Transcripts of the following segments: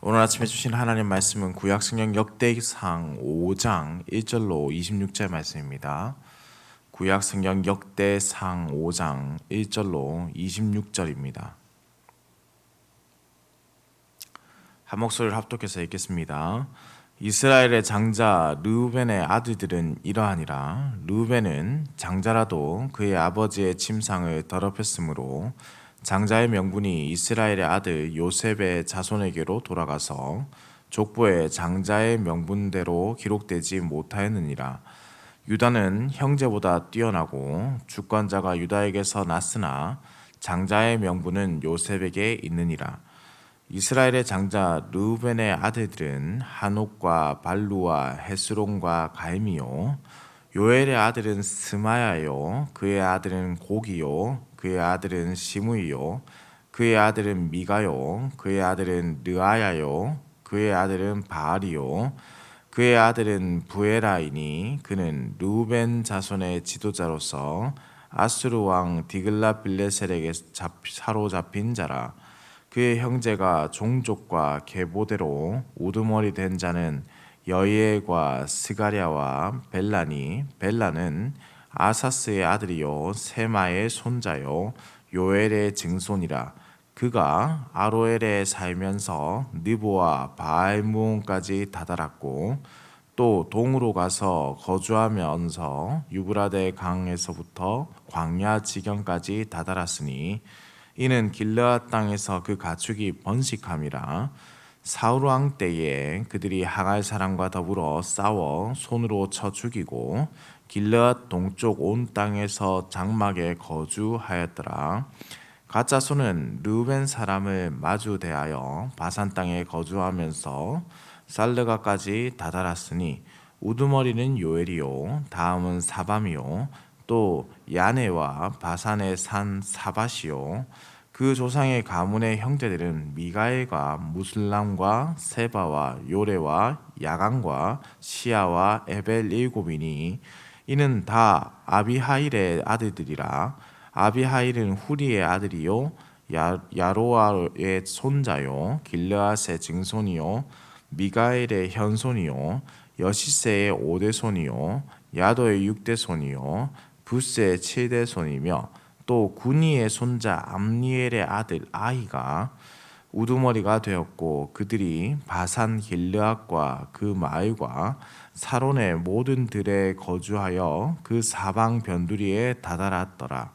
오늘 아침에 주신 하나님 말씀은 구약성경 역대상 5장 1절로 26절 말씀입니다. 구약성경 역대상 5장 1절로 26절입니다. 한 목소리를 합독해서 읽겠습니다. 이스라엘의 장자 르우벤의 아들들은 이러하니라. 르우벤은 장자라도 그의 아버지의 침상을 더럽혔으므로 장자의 명분이 이스라엘의 아들 요셉의 자손에게로 돌아가서 족보에 장자의 명분대로 기록되지 못하였느니라. 유다는 형제보다 뛰어나고 주권자가 유다에게서 났으나 장자의 명분은 요셉에게 있느니라. 이스라엘의 장자 르우벤의 아들들은 한옥과 발루와 헤스론과 갈미요. 요엘의 아들은 스마야요. 그의 아들은 고기요. 그의 아들은 시므이요. 그의 아들은 미가요. 그의 아들은 르아야요. 그의 아들은 바알이요. 그의 아들은 부에라이니 그는 르우벤 자손의 지도자로서 아수르 왕 디글라빌레셀에게 사로잡힌 자라. 그의 형제가 종족과 계보대로 우두머리 된 자는 여이엘과 스가랴와 벨라니. 벨라는 아사스의 아들이요 세마의 손자요 요엘의 증손이라. 그가 아로엘에 살면서 느보와 바알무온까지 다다랐고 또 동으로 가서 거주하면서 유브라데 강에서부터 광야 지경까지 다다랐으니 이는 길르앗 땅에서 그 가축이 번식함이라. 사울 왕 때에 그들이 하갈 사람과 더불어 싸워 손으로 쳐 죽이고 길르앗 동쪽 온 땅에서 장막에 거주하였더라. 갓자손은 르우벤 사람을 마주 대하여 바산 땅에 거주하면서 살르가까지 다다랐으니 우두머리는 요엘이요 다음은 사밤이요 또 야네와 바산의 산 사바시요. 그 조상의 가문의 형제들은 미가엘과 무슬람과 세바와 요레와 야간과 시아와 에벨 일곱이니 이는 다 아비하일의 아들들이라. 아비하일은 후리의 아들이요 야로아의 손자요 길르앗의 증손이요 미가엘의 현손이요 여시세의 5대손이요 야도의 6대손이요 부스의 7대손이며 또 구니의 손자 암니엘의 아들 아히가 우두머리가 되었고 그들이 바산 길르앗과 그 마을과 사론의 모든 들에 거주하여 그 사방 변두리에 다다랐더라.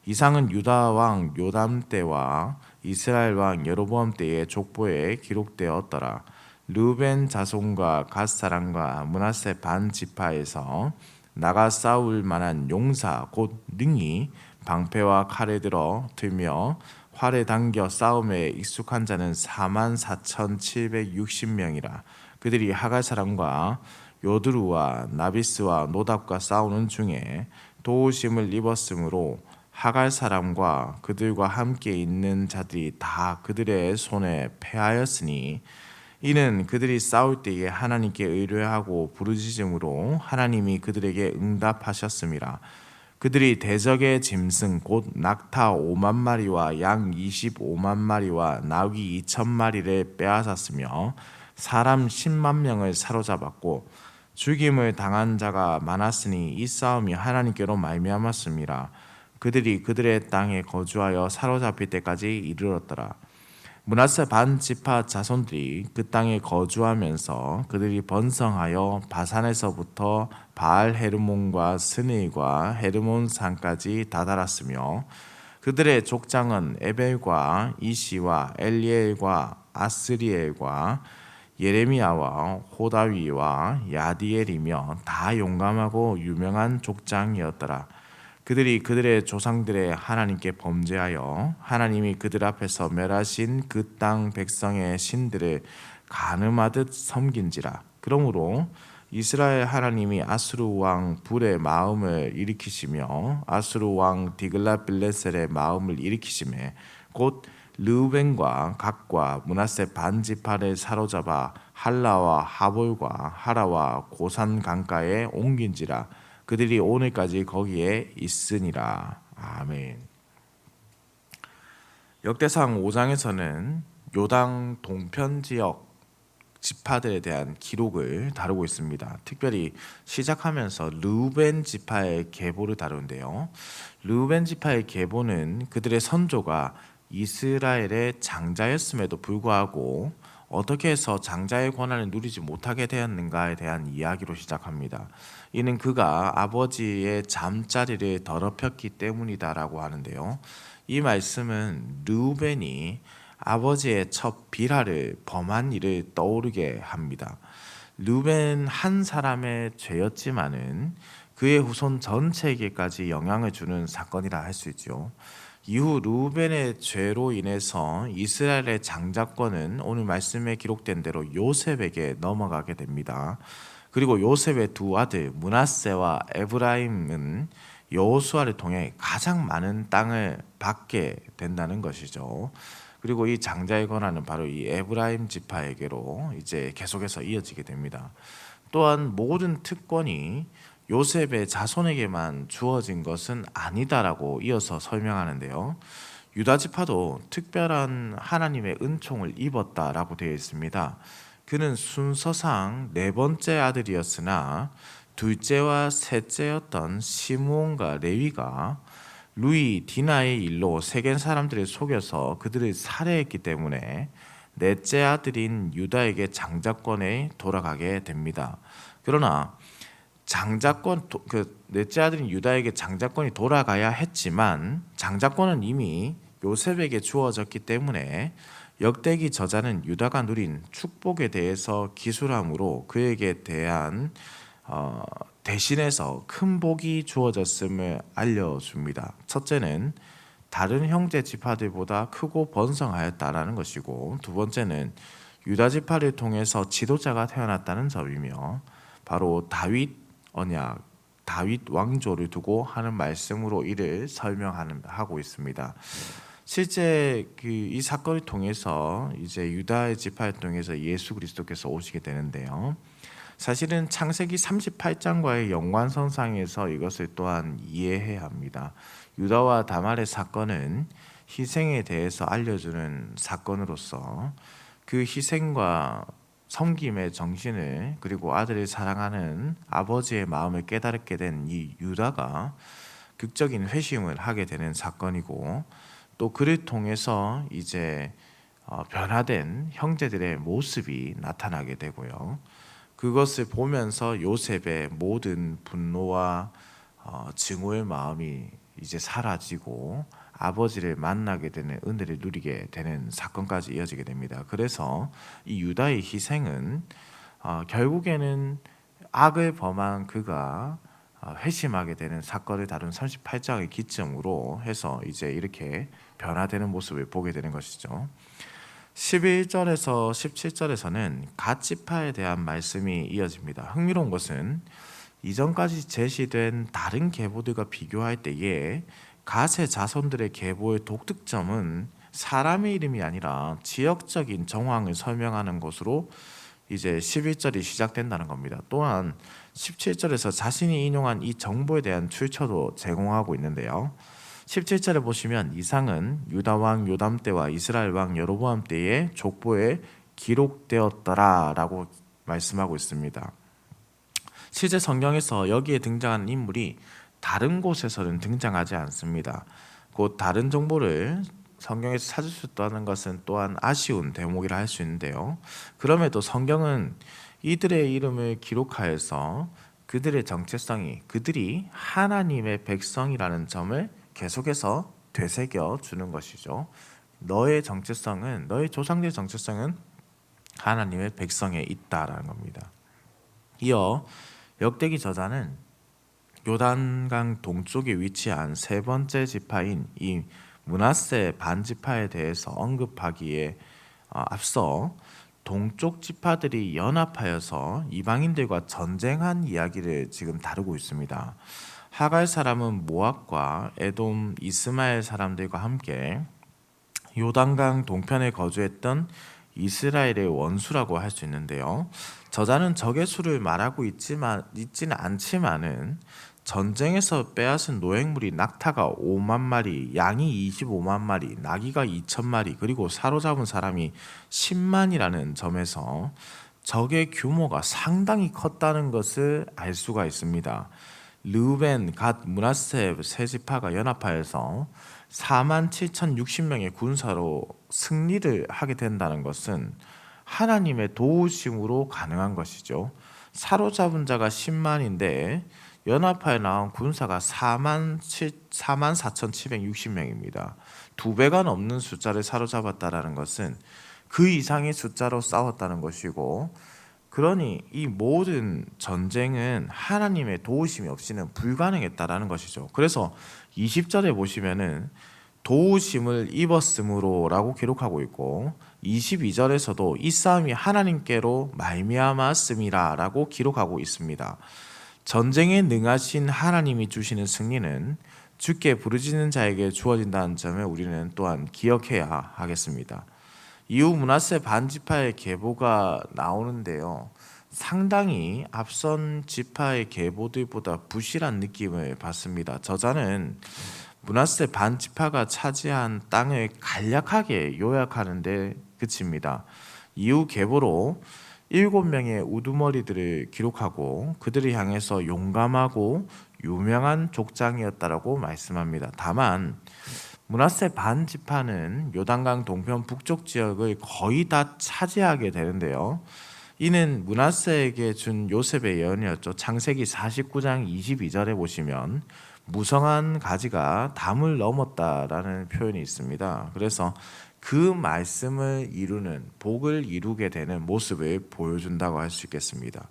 이상은 유다 왕 요담 때와 이스라엘 왕 여로보암 때의 족보에 기록되었더라. 르우벤 자손과 갓 사람과 므낫세 반 지파에서 나가 싸울 만한 용사 곧 능히 방패와 칼에 들어 들며 활에 당겨 싸움에 익숙한 자는 44,760명이라. 그들이 하갈 사람과 요드루와 나비스와 노답과 싸우는 중에 도우심을 입었으므로 하갈 사람과 그들과 함께 있는 자들이 다 그들의 손에 패하였으니 이는 그들이 싸울 때에 하나님께 의뢰하고 부르짖음으로 하나님이 그들에게 응답하셨음이라. 그들이 대적의 짐승 곧 낙타 5만 마리와 양 25만 마리와 나귀 2천 마리를 빼앗았으며 사람 10만 명을 사로잡았고 죽임을 당한 자가 많았으니 이 싸움이 하나님께로 말미암았음이라. 그들이 그들의 땅에 거주하여 사로잡힐 때까지 이르렀더라. 므낫세 반 지파 자손들이 그 땅에 거주하면서 그들이 번성하여 바산에서부터 바알 헤르몬과 스니과 헤르몬 산까지 다다랐으며 그들의 족장은 에벨과 이시와 엘리엘과 아스리엘과 예레미야와 호다위와 야디엘이며 다 용감하고 유명한 족장이었더라. 그들이 그들의 조상들의 하나님께 범죄하여 하나님이 그들 앞에서 멸하신 그 땅 백성의 신들을 간음하듯 섬긴지라. 그러므로 이스라엘 하나님이 아수르 왕 불의 마음을 일으키시며 아수르 왕 디글라빌레셀의 마음을 일으키시매 곧 르우벤과 갓과 므낫세 반 지파를 사로잡아 할라와 하볼과 하라와 고산 강가에 옮긴지라. 그들이 오늘까지 거기에 있으니라. 아멘. 역대상 5장에서는 요당 동편 지역 지파들에 대한 기록을 다루고 있습니다. 특별히 시작하면서 르우벤 지파의 계보를 다루는데요. 르우벤 지파의 계보는 그들의 선조가 이스라엘의 장자였음에도 불구하고 어떻게 해서 장자의 권한을 누리지 못하게 되었는가에 대한 이야기로 시작합니다. 이는 그가 아버지의 잠자리를 더럽혔기 때문이다라고 하는데요. 이 말씀은 르우벤이 아버지의 첫 비라를 범한 일을 떠오르게 합니다. 르우벤 한 사람의 죄였지만은 그의 후손 전체에게까지 영향을 주는 사건이라 할 수 있죠. 이후 르우벤의 죄로 인해서 이스라엘의 장자권은 오늘 말씀에 기록된 대로 요셉에게 넘어가게 됩니다. 그리고 요셉의 두 아들 므낫세와 에브라임은 여호수아를 통해 가장 많은 땅을 받게 된다는 것이죠. 그리고 이 장자의 권한은 바로 이 에브라임 지파에게로 이제 계속해서 이어지게 됩니다. 또한 모든 특권이 요셉의 자손에게만 주어진 것은 아니다라고 이어서 설명하는데요. 유다 지파도 특별한 하나님의 은총을 입었다라고 되어 있습니다. 그는 순서상 네 번째 아들이었으나 둘째와 셋째였던 시므온과 레위가 루이 디나의 일로 세겜 사람들을 속여서 그들을 살해했기 때문에 넷째 아들인 유다에게 장자권에 돌아가게 됩니다. 그러나 넷째 아들인 유다에게 장자권이 돌아가야 했지만 장자권은 이미 요셉에게 주어졌기 때문에 역대기 저자는 유다가 누린 축복에 대해서 기술함으로 그에게 대한 대신해서 큰 복이 주어졌음을 알려줍니다. 첫째는 다른 형제 지파들보다 크고 번성하였다라는 것이고, 두 번째는 유다 지파를 통해서 지도자가 태어났다는 점이며, 바로 다윗 언약, 다윗 왕조를 두고 하는 말씀으로 이를 설명하고 있습니다. 실제 이 사건을 통해서 이제 유다의 지파를 통해서 예수 그리스도께서 오시게 되는데요. 사실은 창세기 38장과의 연관선상에서 이것을 또한 이해해야 합니다. 유다와 다말의 사건은 희생에 대해서 알려주는 사건으로서 그 희생과 섬김의 정신을, 그리고 아들을 사랑하는 아버지의 마음을 깨달게 된 이 유다가 극적인 회심을 하게 되는 사건이고, 또 그를 통해서 이제 변화된 형제들의 모습이 나타나게 되고요. 그것을 보면서 요셉의 모든 분노와 증오의 마음이 이제 사라지고 아버지를 만나게 되는 은혜를 누리게 되는 사건까지 이어지게 됩니다. 그래서 이 유다의 희생은 결국에는 악을 범한 그가 회심하게 되는 사건을 다룬 38장의 기점으로 해서 이제 이렇게 변화되는 모습을 보게 되는 것이죠. 11절에서 17절에서는 갓 지파에 대한 말씀이 이어집니다. 흥미로운 것은 이전까지 제시된 다른 계보들과 비교할 때에 갓의 자손들의 계보의 독특점은 사람의 이름이 아니라 지역적인 정황을 설명하는 것으로 이제 11절이 시작된다는 겁니다. 또한 17절에서 자신이 인용한 이 정보에 대한 출처도 제공하고 있는데요. 17절에 보시면 이상은 유다 왕 요담 때와 이스라엘 왕 여로보암 때의 족보에 기록되었더라라고 말씀하고 있습니다. 실제 성경에서 여기에 등장하는 인물이 다른 곳에서는 등장하지 않습니다. 곧 다른 정보를 성경에서 찾을 수 있다는 것은 또한 아쉬운 대목이라 할 수 있는데요. 그럼에도 성경은 이들의 이름을 기록하여서 그들의 정체성이 그들이 하나님의 백성이라는 점을 계속해서 되새겨 주는 것이죠. 너의 정체성은, 너의 조상들의 정체성은 하나님의 백성에 있다라는 겁니다. 이어 역대기 저자는 요단강 동쪽에 위치한 세 번째 지파인 이 므낫세 반지파에 대해서 언급하기에 앞서 동쪽 지파들이 연합하여서 이방인들과 전쟁한 이야기를 지금 다루고 있습니다. 하갈 사람은 모압과 에돔, 이스마엘 사람들과 함께 요단강 동편에 거주했던 이스라엘의 원수라고 할 수 있는데요. 저자는 적의 수를 말하고 있지는 않지만은 전쟁에서 빼앗은 노획물이 낙타가 5만 마리, 양이 25만 마리, 나귀가 2천 마리, 그리고 사로잡은 사람이 10만이라는 점에서 적의 규모가 상당히 컸다는 것을 알 수가 있습니다. 르우벤, 갓, 므낫세 세 지파가 연합하여서 47,060명의 군사로 승리를 하게 된다는 것은 하나님의 도우심으로 가능한 것이죠. 사로잡은 자가 10만인데 연합하여 나온 군사가 44,760명입니다. 두 배가 넘는 숫자를 사로잡았다라는 것은 그 이상의 숫자로 싸웠다는 것이고, 그러니 이 모든 전쟁은 하나님의 도우심이 없이는 불가능했다라는 것이죠. 그래서 20절에 보시면은 도우심을 입었으므로라고 기록하고 있고, 22절에서도 이 싸움이 하나님께로 말미암았음이라라고 기록하고 있습니다. 전쟁에 능하신 하나님이 주시는 승리는 주께 부르짖는 자에게 주어진다는 점을 우리는 또한 기억해야 하겠습니다. 이후 므낫세 반지파의 계보가 나오는데요, 상당히 앞선 지파의 계보들보다 부실한 느낌을 받습니다. 저자는 므낫세 반지파가 차지한 땅을 간략하게 요약하는 데 그칩니다. 이후 계보로 7명의 우두머리들을 기록하고 그들을 향해서 용감하고 유명한 족장이었다라고 말씀합니다. 다만 므낫세 반지파는 요단강 동편 북쪽 지역을 거의 다 차지하게 되는데요, 이는 므낫세에게 준 요셉의 예언이었죠. 창세기 49장 22절에 보시면 무성한 가지가 담을 넘었다라는 표현이 있습니다. 그래서 그 말씀을 이루는, 복을 이루게 되는 모습을 보여준다고 할 수 있겠습니다.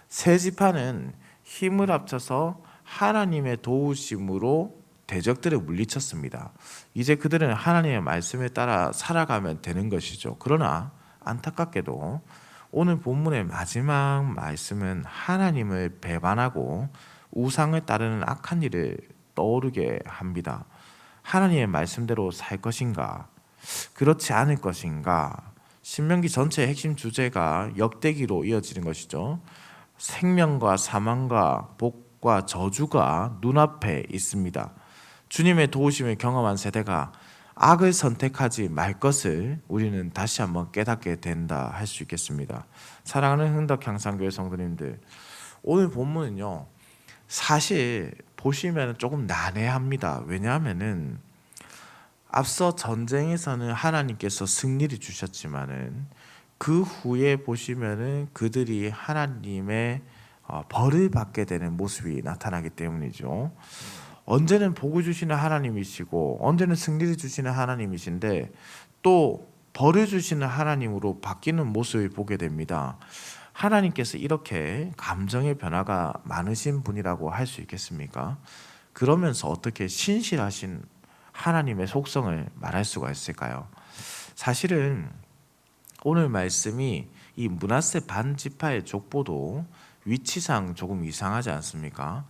세 지파는 힘을 합쳐서 하나님의 도우심으로 대적들을 물리쳤습니다. 이제 그들은 하나님의 말씀에 따라 살아가면 되는 것이죠. 그러나 안타깝게도 오늘 본문의 마지막 말씀은 하나님을 배반하고 우상을 따르는 악한 일을 떠오르게 합니다. 하나님의 말씀대로 살 것인가? 그렇지 않을 것인가? 신명기 전체의 핵심 주제가 역대기로 이어지는 것이죠. 생명과 사망과 복과 저주가 눈앞에 있습니다. 주님의 도우심을 경험한 세대가 악을 선택하지 말 것을 우리는 다시 한번 깨닫게 된다 할 수 있겠습니다. 사랑하는 흥덕향상교회 성도님들, 오늘 본문은요, 사실 보시면 조금 난해합니다. 왜냐하면은 앞서 전쟁에서는 하나님께서 승리를 주셨지만은 그 후에 보시면은 그들이 하나님의 벌을 받게 되는 모습이 나타나기 때문이죠. 언제는 복을 주시는 하나님이시고 언제는 승리를 주시는 하나님이신데 또 벌을 주시는 하나님으로 바뀌는 모습을 보게 됩니다. 하나님께서 이렇게 감정의 변화가 많으신 분이라고 할 수 있겠습니까? 그러면서 어떻게 신실하신 하나님의 속성을 말할 수가 있을까요? 사실은 오늘 말씀이 이 므낫세 반지파의 족보도 위치상 조금 이상하지 않습니까?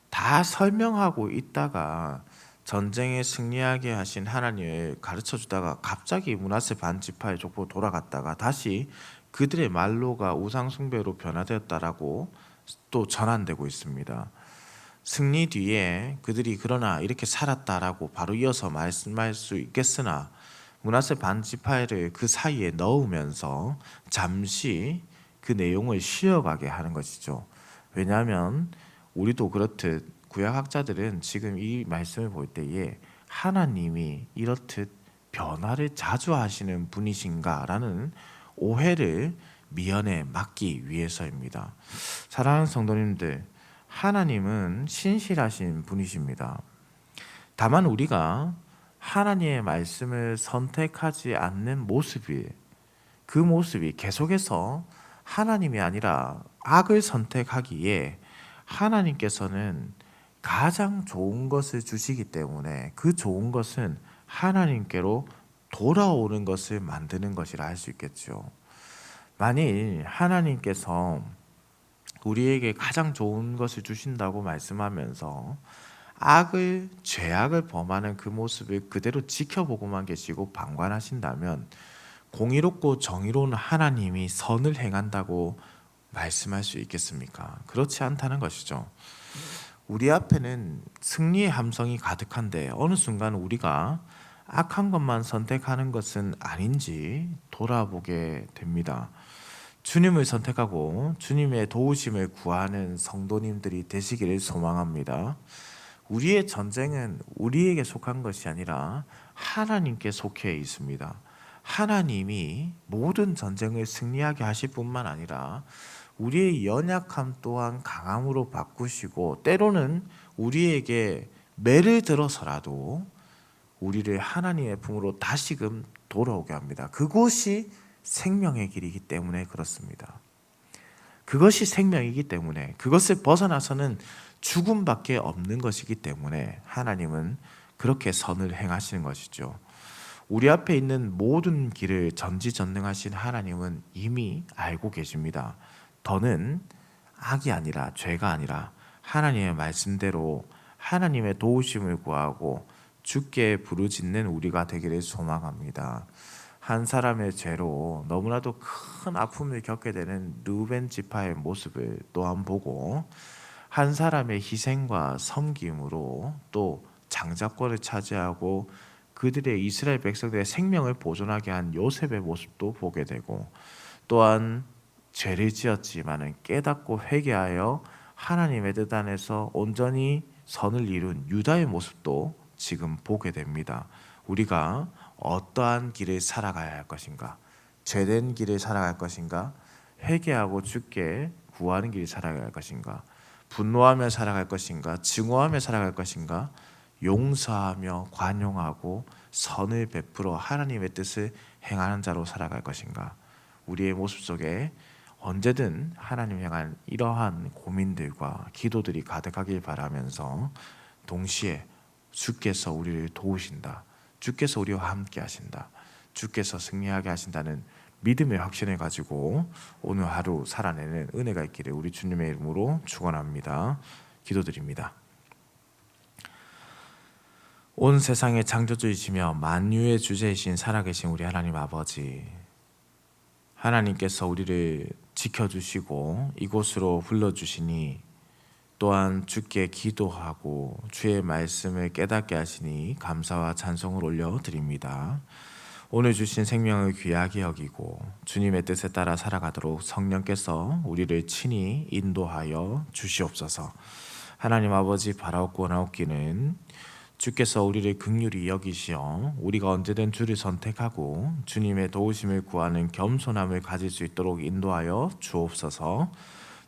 다 설명하고 있다가 전쟁에 승리하게 하신 하나님을 가르쳐 주다가 갑자기 므낫세 반지파의 족보 돌아갔다가 다시 그들의 말로가 우상 숭배로 변화되었다라고 또 전환되고 있습니다. 승리 뒤에 그들이 그러나 이렇게 살았다라고 바로 이어서 말씀할 수 있겠으나 므낫세 반지파를 그 사이에 넣으면서 잠시 그 내용을 쉬어가게 하는 것이죠. 왜냐하면 우리도 그렇듯 구약학자들은 지금 이 말씀을 볼 때에 하나님이 이렇듯 변화를 자주 하시는 분이신가라는 오해를 미연에 막기 위해서입니다. 사랑하는 성도님들, 하나님은 신실하신 분이십니다. 다만 우리가 하나님의 말씀을 선택하지 않는 모습이, 그 모습이 계속해서 하나님이 아니라 악을 선택하기에 하나님께서는 가장 좋은 것을 주시기 때문에 그 좋은 것은 하나님께로 돌아오는 것을 만드는 것이라 할 수 있겠죠. 만일 하나님께서 우리에게 가장 좋은 것을 주신다고 말씀하면서 죄악을 범하는 그 모습을 그대로 지켜보고만 계시고 방관하신다면 공의롭고 정의로운 하나님이 선을 행한다고 말씀할 수 있겠습니까? 그렇지 않다는 것이죠. 우리 앞에는 승리의 함성이 가득한데 어느 순간 우리가 악한 것만 선택하는 것은 아닌지 돌아보게 됩니다. 주님을 선택하고 주님의 도우심을 구하는 성도님들이 되시기를 소망합니다. 우리의 전쟁은 우리에게 속한 것이 아니라 하나님께 속해 있습니다. 하나님이 모든 전쟁을 승리하게 하실 뿐만 아니라 우리의 연약함 또한 강함으로 바꾸시고, 때로는 우리에게 매를 들어서라도 우리를 하나님의 품으로 다시금 돌아오게 합니다. 그것이 생명의 길이기 때문에 그렇습니다. 그것이 생명이기 때문에, 그것을 벗어나서는 죽음밖에 없는 것이기 때문에 하나님은 그렇게 선을 행하시는 것이죠. 우리 앞에 있는 모든 길을 전지전능하신 하나님은 이미 알고 계십니다. 더는 악이 아니라, 죄가 아니라 하나님의 말씀대로 하나님의 도우심을 구하고 주께 부르짖는 우리가 되기를 소망합니다. 한 사람의 죄로 너무나도 큰 아픔을 겪게 되는 르우벤 지파의 모습을 또한 보고, 한 사람의 희생과 섬김으로 또 장자권을 차지하고 그들의, 이스라엘 백성들의 생명을 보존하게 한 요셉의 모습도 보게 되고, 또한 죄를 지었지만은 깨닫고 회개하여 하나님의 뜻 안에서 온전히 선을 이룬 유다의 모습도 지금 보게 됩니다. 우리가 어떠한 길을 살아가야 할 것인가? 죄된 길을 살아갈 것인가? 회개하고 주께 구하는 길을 살아갈 것인가? 분노하며 살아갈 것인가? 증오하며 살아갈 것인가? 용서하며 관용하고 선을 베풀어 하나님의 뜻을 행하는 자로 살아갈 것인가? 우리의 모습 속에 언제든 하나님 향한 이러한 고민들과 기도들이 가득하길 바라면서, 동시에 주께서 우리를 도우신다, 주께서 우리와 함께 하신다, 주께서 승리하게 하신다는 믿음의 확신을 가지고 오늘 하루 살아내는 은혜가 있기를 우리 주님의 이름으로 축원합니다. 기도드립니다. 온 세상의 창조주이시며 만유의 주제이신 살아계신 우리 하나님 아버지, 하나님께서 우리를 지켜주시고 이곳으로 불러주시니, 또한 주께 기도하고 주의 말씀을 깨닫게 하시니 감사와 찬송을 올려드립니다. 오늘 주신 생명을 귀하게 여기고 주님의 뜻에 따라 살아가도록 성령께서 우리를 친히 인도하여 주시옵소서. 하나님 아버지, 바라옵고 원하옵기는 주께서 우리를 긍휼히 여기시어 우리가 언제든 주를 선택하고 주님의 도우심을 구하는 겸손함을 가질 수 있도록 인도하여 주옵소서.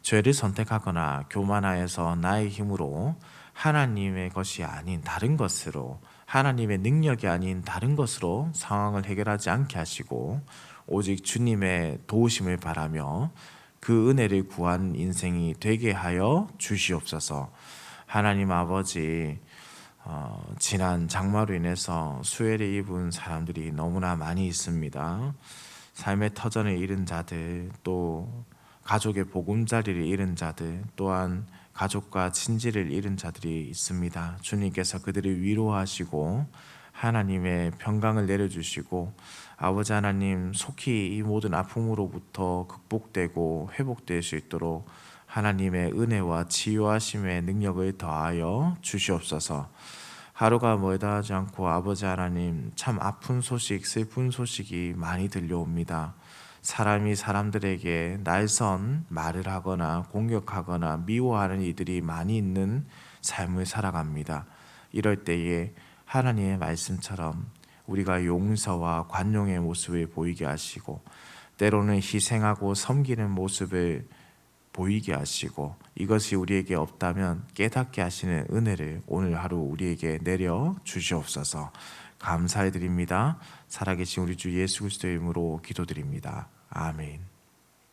죄를 선택하거나 교만하여서 나의 힘으로 하나님의 것이 아닌 다른 것으로, 하나님의 능력이 아닌 다른 것으로 상황을 해결하지 않게 하시고 오직 주님의 도우심을 바라며 그 은혜를 구한 인생이 되게 하여 주시옵소서. 하나님 아버지, 지난 장마로 인해서 수해를 입은 사람들이 너무나 많이 있습니다. 삶의 터전을 잃은 자들, 또 가족의 보금자리를 잃은 자들, 또한 가족과 친지를 잃은 자들이 있습니다. 주님께서 그들을 위로하시고 하나님의 평강을 내려주시고, 아버지 하나님, 속히 이 모든 아픔으로부터 극복되고 회복될 수 있도록 하나님의 은혜와 치유하심의 능력을 더하여 주시옵소서. 하루가 멀다 하지 않고 아버지 하나님, 참 아픈 소식, 슬픈 소식이 많이 들려옵니다. 사람이 사람들에게 날선 말을 하거나 공격하거나 미워하는 이들이 많이 있는 삶을 살아갑니다. 이럴 때에 하나님의 말씀처럼 우리가 용서와 관용의 모습을 보이게 하시고, 때로는 희생하고 섬기는 모습을 보이게 하시고, 이것이 우리에게 없다면 깨닫게 하시는 은혜를 오늘 하루 우리에게 내려 주시옵소서. 감사해 드립니다. 살아계신 우리 주 예수 그리스도의 이름으로 기도드립니다. 아멘.